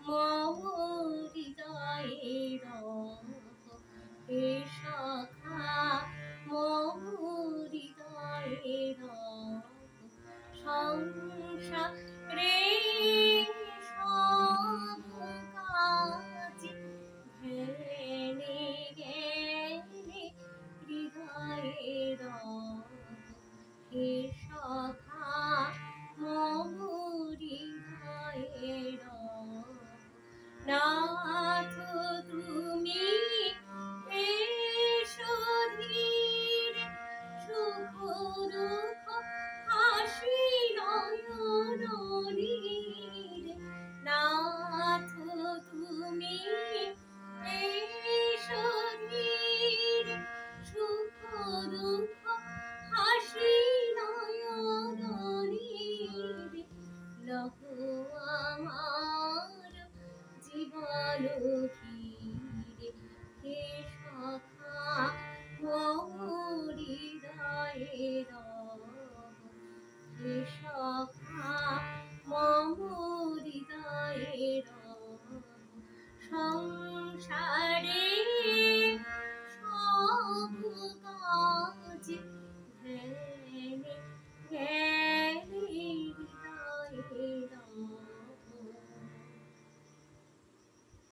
মম হৃদয়ের হে সখা মম হৃদয়ের সংসারে সব কাজে ধ্যানে জ্ঞানে হৃদয়ের হে সখা মম হৃদয়ের নাথ তুমি এসো ধীরে সুখ দুঃখ হাসি নয়ন নীরে নাথ তুমি এসো ধীরে সুখ দুঃখ হাসি নয়ন নীরে লহ আমার জীবন ঘিরে হে সখা মম হৃদয়ের হে সখা মম হৃদয়ের সংসার